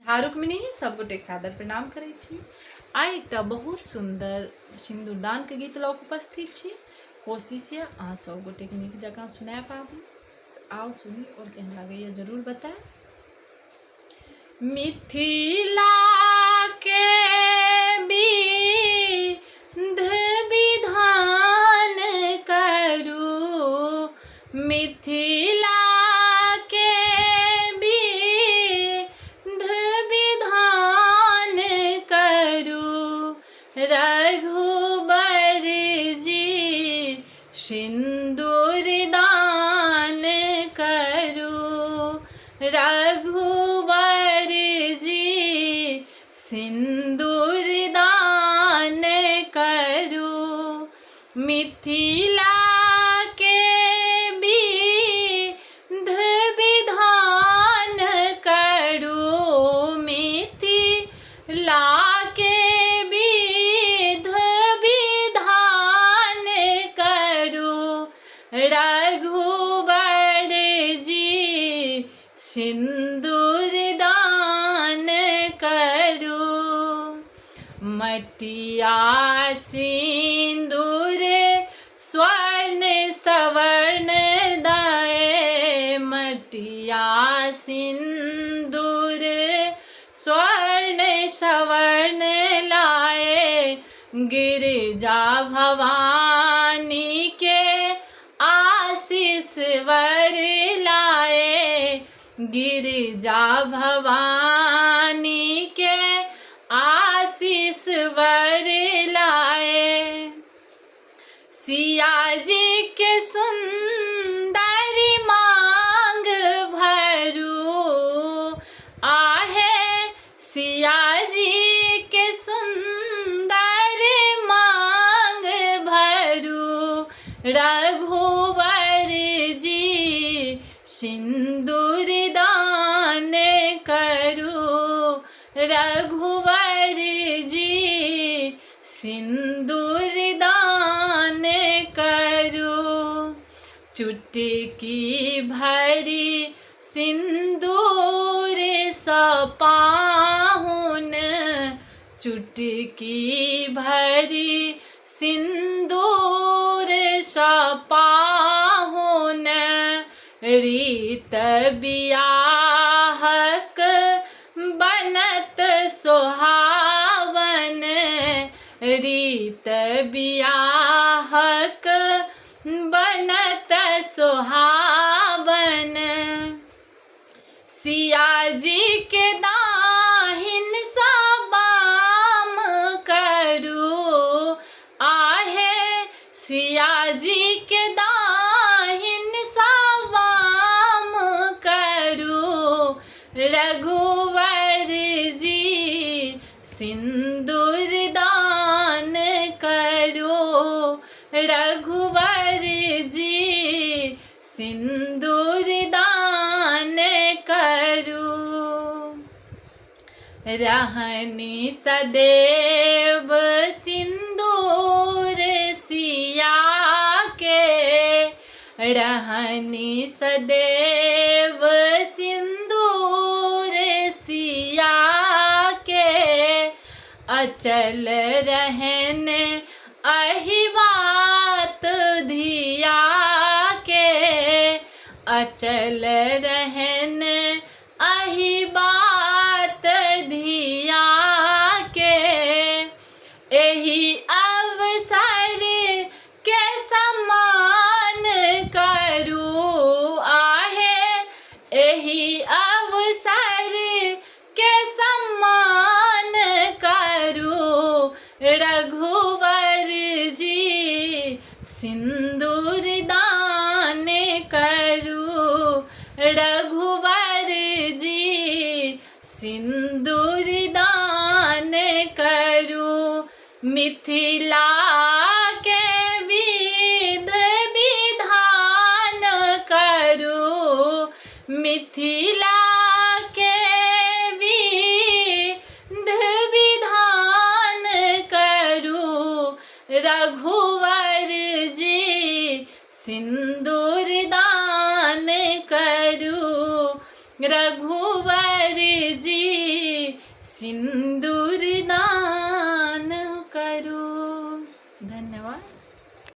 रुक्मिणी सब गोटे सादर प्रणाम करै छी। आइ एकटा बहुत सुंदर सिंदूरदान के गीत लऽ कऽ उपस्थित छी। कोशिश यऽ अहाँ सब गोटे नीक जकाँ सुना पाबी। आओ सुनी और केहन लागैए जरूर बताएं। मिथिला के विध विधान करू, मिथिला के विध विधान करू, रघुबर जी सिंदूर दान करू, रघुबर जी सिंदूर दान करू, मिथिला के विध विधान करू, मिथिला के विध विधान करू, रघुबर जी सिंदूर दान करू, मटिया सिंदूर स्वर्ण सवर्ण दाए, मटिया सिंदूर स्वर्ण सवर्ण लाए, गिरिजा भवानी के आशीष वर लाए, गिरिजा भवानी के आशीष वर लाए, सिया जी के सुंदर मांग भरू, आहे सिया जी के सुंदर मांग भरू, रघुवर जी सिंदूर दान करू, रघुवर जी सिंदूर दान करू, चुटकी भरी सिंदूर सपाहुन, चुटकी भरी सिंदूर सपाहुन, रीत बियाहक बनत सोहावन, रीत बियाहक बनत सोहावन, सिया जी के दाहिन सा बाम करू, आहे सिया जी के दाहिन सा बाम करू, रघुवर जी सिंदूर दान करू, रघुवर जी सिंदूर दान करू, रहनी सदैव सिंदूर सिया के, रहनी सदैव सिंदूर सिया के, अचल रहन अहि बात धिया के, अचल रहन अहि बात धिया के, एही अवसर के सम्मान करू, आहे एही अवसर के सम्मान करू, रघुवर जी सिंदूर दान करू, रघुवर जी सिंदूर दान करू, मिथिला के विध विधान करू, मिथिला के विध विधान करू, रघुवर जी सिंदूर दान करू, रघुवर जी सिंदूर दान करो। धन्यवाद।